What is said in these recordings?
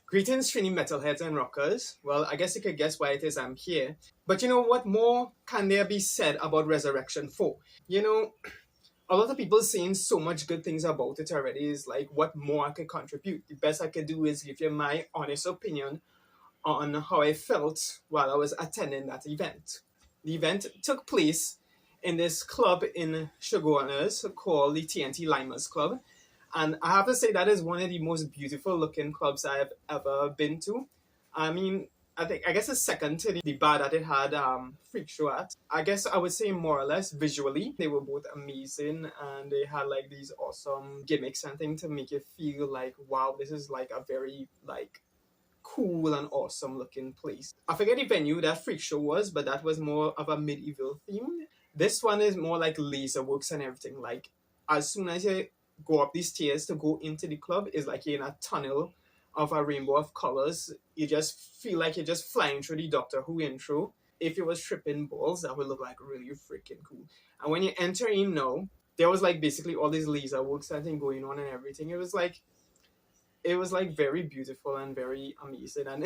Greetings, Trini metalheads and rockers. Well, I guess you could guess why it is I'm here. But you know, what more can there be said about Resurrection 4? You know, a lot of people saying so much good things about it already. Is like, what more I could contribute? The best I could do is give you my honest opinion on how I felt while I was attending that event. The event took place in this club in Shoguners called the TNT Limers Club. And I have to say that is one of the most beautiful looking clubs I have ever been to. I mean, I guess it's second to the bar that it had Freak Show at. I guess I would say more or less visually, they were both amazing and they had like these awesome gimmicks and things to make you feel like, wow, this is like a very like cool and awesome looking place. I forget the venue that Freak Show was, but that was more of a medieval theme. This one is more like laser works and everything. Like as soon as you go up these stairs to go into the club, is like you're in a tunnel of a rainbow of colors. You just feel like you're just flying through the Doctor Who intro. If it was tripping balls, that would look like really freaking cool. And when you enter in now, there was like basically all these laser works and thing going on and everything. It was like very beautiful and very amazing, and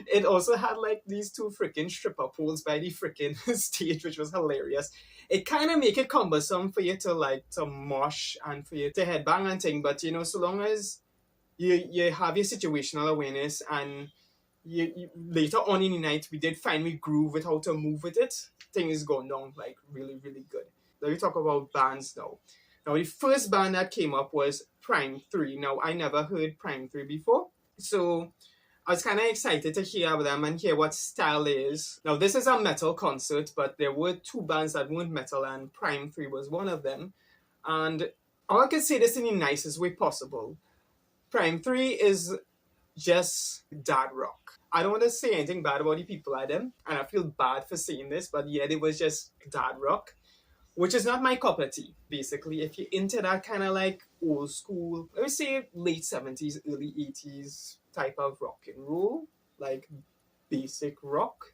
it also had like these two freaking stripper poles by the freaking stage, which was hilarious. It kind of make it cumbersome for you to mosh and for you to headbang and thing, but you know, so long as you have your situational awareness and you later on in the night we did finally groove with how to move with it, thing is going down like really good. Let me talk about bands now. Now, the first band that came up was Prime 3. Now, I never heard Prime 3 before, so I was kind of excited to hear about them and hear what style it is. Now, this is a metal concert, but there were two bands that weren't metal, and Prime 3 was one of them. And I can say this in the nicest way possible. Prime 3 is just dad rock. I don't want to say anything bad about the people at them, and I feel bad for saying this, but yeah, it was just dad rock, which is not my cup of tea, basically. If you're into that kind of like old school, let me say late 70s, early 80s type of rock and roll, like basic rock,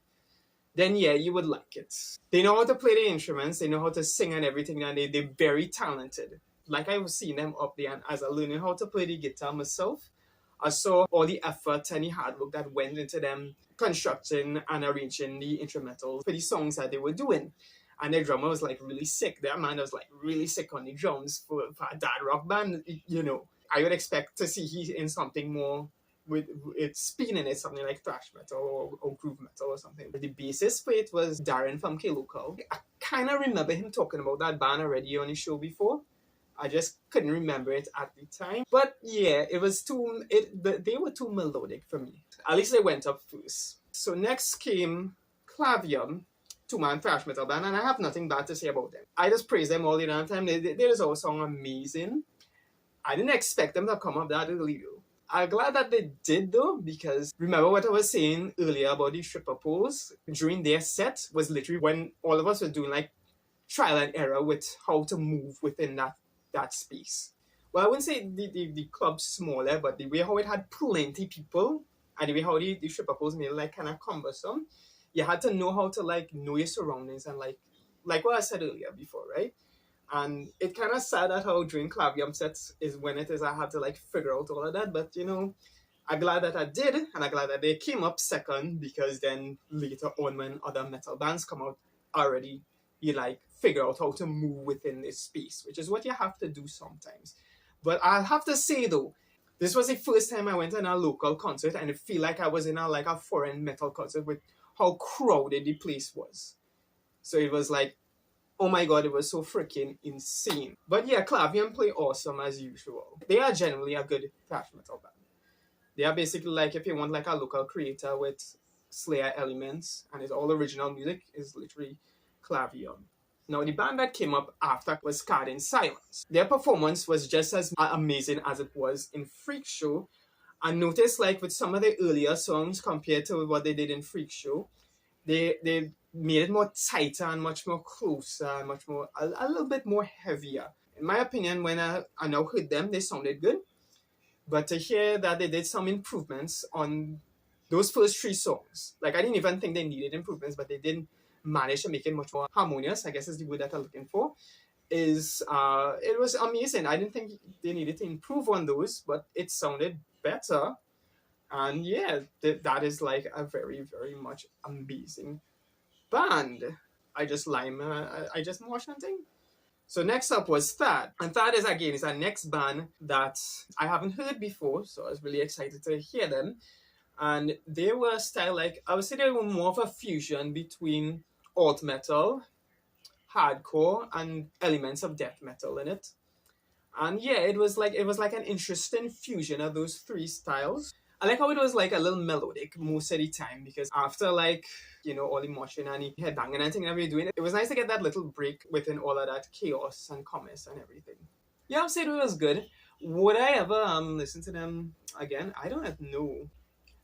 then yeah, you would like it. They know how to play the instruments, they know how to sing and everything, and they're very talented. Like I was seeing them up there, and as I learning how to play the guitar myself, I saw all the effort and the hard work that went into them constructing and arranging the instrumentals for the songs that they were doing. And their drummer was like really sick. That man was like really sick on the drums for a dad rock band. You know, I would expect to see he in something more with it spin in it, something like thrash metal or groove metal or something. But the bassist for it was Darren from K-Local. I kind of remember him talking about that band already on his show before. I just couldn't remember it at the time. But yeah, they were too melodic for me. At least they went up first. So next came Clavium, two-man thrash metal band, and I have nothing bad to say about them. I just praise them all the damn time. Their song amazing. I didn't expect them to come up that early though. I'm glad that they did though, because remember what I was saying earlier about the stripper poles? During their set was literally when all of us were doing like trial and error with how to move within that space. Well, I wouldn't say the club's smaller, but the way how it had plenty people and the way how the stripper poles made it like kind of cumbersome, you had to know how to like know your surroundings and like what I said earlier before, right? And it kind of sad that how during Clavium sets is when it is I had to like figure out all of that, but you know, I'm glad that I did, and I'm glad that they came up second, because then later on when other metal bands come out already, you like figure out how to move within this space, which is what you have to do sometimes. But I have to say though, this was the first time I went to a local concert and it feel like I was in a foreign metal concert with how crowded the place was. So it was like, oh my god, it was so freaking insane. But yeah, Clavium play awesome as usual. They are generally a good thrash metal band. They are basically like, if you want like a local creator with Slayer elements and it's all original music, is literally Clavium. Now, the band that came up after was Scarred in Silence. Their performance was just as amazing as it was in Freak Show. I noticed, like, with some of the earlier songs compared to what they did in Freak Show, they made it more tighter and much more closer and much more, a little bit more heavier. In my opinion, when I now heard them, they sounded good. But to hear that they did some improvements on those first three songs, like, I didn't even think they needed improvements, but they didn't manage to make it much more harmonious, I guess is the word that I'm looking for, it was amazing. I didn't think they needed to improve on those, but it sounded better. And yeah, that is like a very, very much amazing band. I just lime, I just watched something. So next up was Thad. And Thad is again, is our next band that I haven't heard before, so I was really excited to hear them. And they were style like, I would say they were more of a fusion between alt metal, hardcore, and elements of death metal in it. And yeah, it was like an interesting fusion of those three styles. I like how it was like a little melodic most of the time because after like, all the motion and the headbanging and everything that we were doing, it was nice to get that little break within all of that chaos and commerce and everything. Yeah, I'll say it was good. Would I ever listen to them again? I don't know.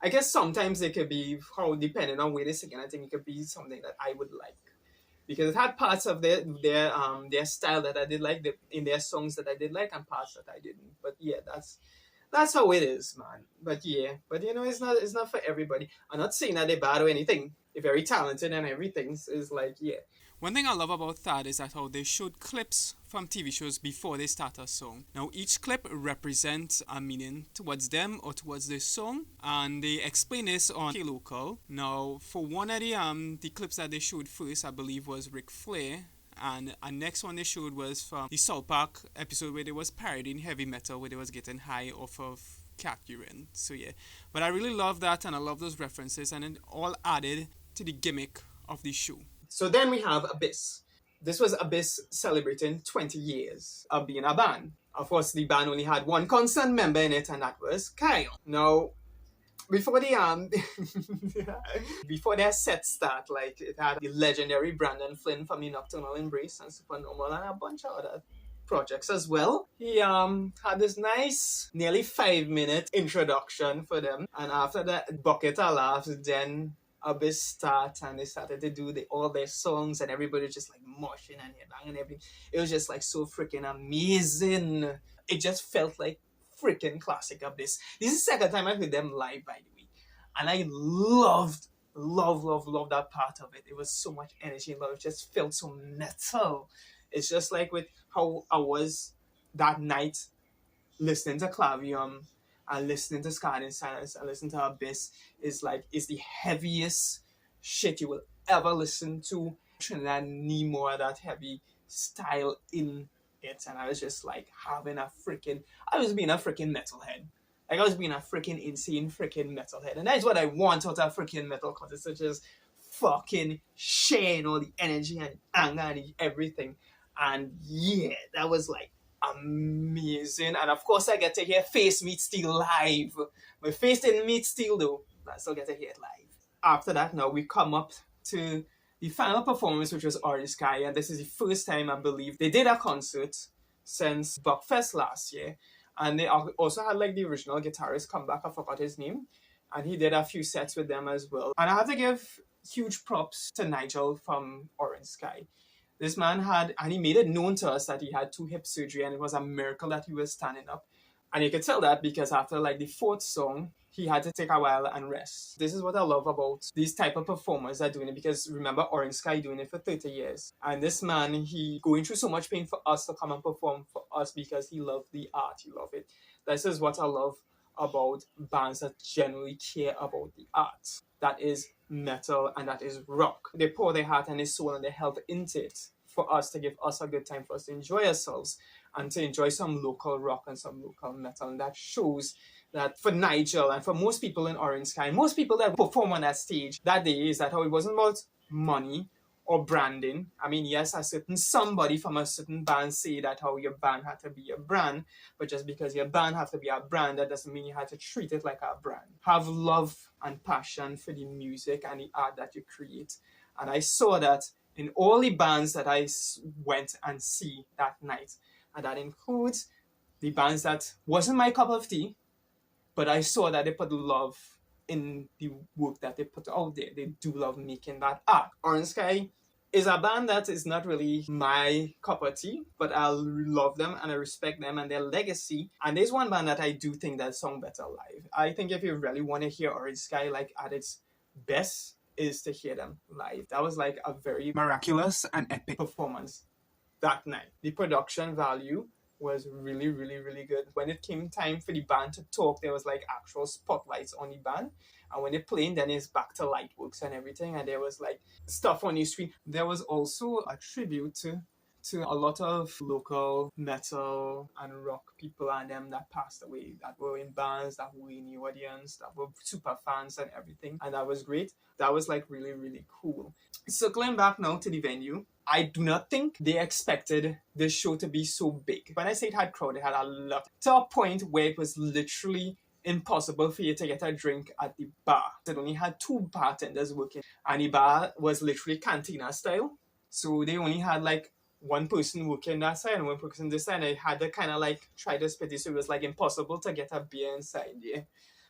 I guess sometimes it could be how depending on where they sing, and I think it could be something that I would like because it had parts of their style that I did like in their songs that I did like and parts that I didn't. But yeah, that's how it is, man. But yeah, but it's not for everybody. I'm not saying that they're bad or anything. They're very talented and everything. So it's like yeah. One thing I love about that is that how they showed clips from TV shows before they start a song. Now each clip represents a meaning towards them or towards the song, and they explain this on K-Local. Now for one of the clips that they showed first, I believe was Ric Flair. And a next one they showed was from the South Park episode where they was parodying heavy metal, where they was getting high off of cat urine. So yeah, but I really love that, and I love those references, and it all added to the gimmick of the show. So then we have Abyss. This was Abyss celebrating 20 years of being a band. Of course, the band only had one constant member in it, and that was Kyle. Now, before the before their set start, like it had the legendary Brandon Flynn from the Nocturnal Embrace and Supernormal and a bunch of other projects as well. He had this nice nearly 5-minute introduction for them, and after that bucket of laughs, then Abyss start and they started to do all their songs and everybody just like moshing and headbanging and everything. It was just like so freaking amazing. It just felt like freaking classic Abyss. This is the second time I heard them live, by the way, and I loved that part of it. It was so much energy and love. It just felt so metal. It's just like with how I was that night listening to Clavium and listening to Scarred in Silence and listening to Abyss is the heaviest shit you will ever listen to. Trinidad need more of that heavy style in it, and I was just like I was being a freaking metalhead. Like I was being a freaking insane freaking metalhead, and that's what I want out of freaking metal concerts, such as fucking sharing all the energy and anger and everything. And yeah, that was like amazing. And of course I get to hear Face Meet Steel live. My face didn't meet Steel though, but I still get to hear it live. After that, now we come up to the final performance, which was Orange Sky, and this is the first time I believe they did a concert since Buckfest last year. And they also had like the original guitarist come back, I forgot his name, and he did a few sets with them as well. And I have to give huge props to Nigel from Orange Sky. This man and he made it known to us that he had 2 hip surgery, and it was a miracle that he was standing up. And you could tell that because after like the 4th song, he had to take a while and rest. This is what I love about these type of performers that are doing it, because remember Orange Sky doing it for 30 years. And this man, he going through so much pain for us to come and perform for us because he loved the art, he loved it. This is what I love about bands that genuinely care about the art. That is metal and that is rock. They pour their heart and their soul and their health into it for us to give us a good time, for us to enjoy ourselves and to enjoy some local rock and some local metal. And that shows that for Nigel and for most people in Orange Sky, most people that perform on that stage that day, is that how it wasn't about money or branding. I mean, yes, a certain somebody from a certain band say that how your band had to be a brand, but just because your band have to be a brand, that doesn't mean you have to treat it like a brand. Have love and passion for the music and the art that you create. And I saw that in all the bands that I went and see that night. And that includes the bands that wasn't my cup of tea, but I saw that they put love in the work that they put out there. They do love making that art. Orange Sky is a band that is not really my cup of tea, but I love them and I respect them and their legacy. And there's one band that I do think that sung better live. I think if you really want to hear Orange Sky like at its best, is to hear them live. That was like a very miraculous and epic performance that night. The production value was really, really, really good. When it came time for the band to talk, there was like actual spotlights on the band. And when they played, then it's back to light works and everything. And there was like stuff on the screen. There was also a tribute to a lot of local metal and rock people and them that passed away, that were in bands, that were in the audience, that were super fans and everything. And that was great. That was like really, really cool. Circling back now to the venue, I do not think they expected this show to be so big. When I say it had crowd, it had a lot. To a point where it was literally impossible for you to get a drink at the bar. It only had 2 bartenders working, and the bar was literally cantina style. So they only had like 1 person working that side and 1 person this side. And I had to kind of like try to split it, so it was like impossible to get a beer inside there.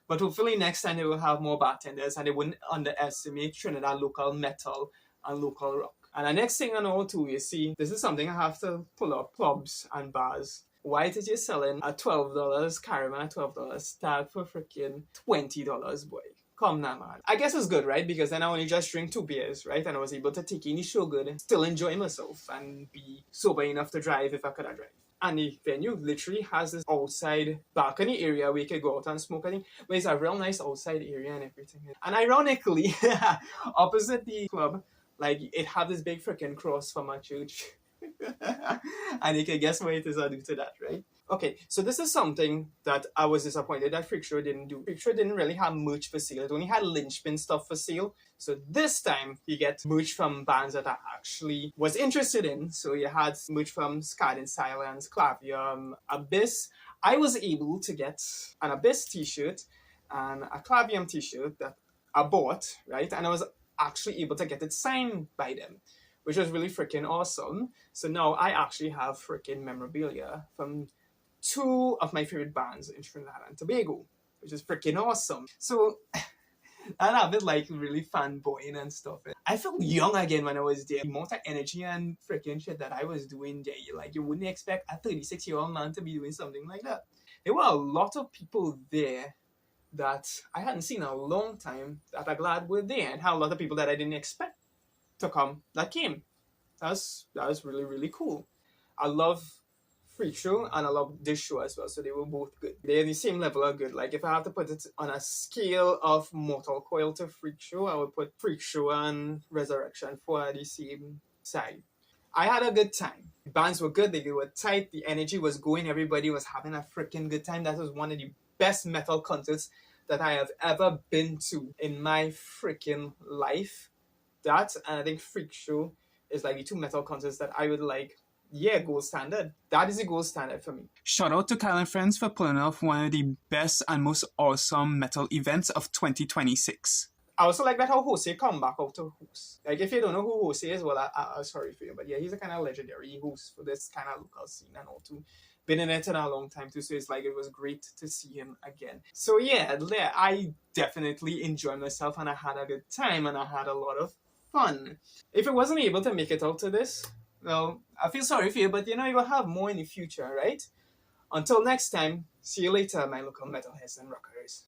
But hopefully next time they will have more bartenders and they wouldn't underestimate Trinidad local metal and local rock. And the next thing I know too, you see, this is something I have to pull up: clubs and bars. Why did you selling a $12 caramel at $12 start for freaking $20, boy? Come now, man. I guess it's good, right? Because then I only just drink 2 beers, right? And I was able to take in the show good, still enjoy myself, and be sober enough to drive if I could have drive. And the venue literally has this outside balcony area where you could go out and smoke, I think. But it's a real nice outside area and everything. And ironically, opposite the club, like, it had this big freaking cross from my church. And you can guess what it is I do to that, right? Okay, so this is something that I was disappointed that Freak Show didn't do. Freak Show didn't really have merch for sale. It only had linchpin stuff for sale. So this time, you get merch from bands that I actually was interested in. So you had merch from Scarred in Silence, Clavium, Abyss. I was able to get an Abyss t-shirt and a Clavium t-shirt that I bought, right? And I was actually able to get it signed by them, which was really freaking awesome. So now I actually have freaking memorabilia from 2 of my favorite bands in Trinidad and Tobago, which is freaking awesome. So I have it like really fanboying and stuff. I felt young again when I was there. The amount of energy and freaking shit that I was doing there, like, you wouldn't expect a 36-year-old man to be doing something like that. There were a lot of people there that I hadn't seen in a long time that I'm glad were there, and had a lot of people that I didn't expect to come that came. That was really, really cool. I love Freak Show and I love this show as well, so they were both good. They're the same level of good. Like, if I had to put it on a scale of Mortal Coil to Freak Show, I would put Freak Show and Resurrection for the same side. I had a good time. The bands were good, they were tight, the energy was going, everybody was having a freaking good time. That was one of the best metal concerts that I have ever been to in my freaking life. That, and I think Freak Show is like the 2 metal concerts that I would like, gold standard. That is the gold standard for me. Shout out to Kyle and Friends for pulling off one of the best and most awesome metal events of 2026. I also like that how Jose come back out to host. Like, if you don't know who Jose is, well, I'm sorry for you, but yeah, he's a kind of legendary host for this kind of local scene and all too. Been in it in a long time too, so it's like, it was great to see him again. So yeah, I definitely enjoyed myself and I had a good time and I had a lot of fun. If I wasn't able to make it out to this, well, I feel sorry for you, but you know, you will have more in the future, right? Until next time, see you later, my local metalheads and rockers.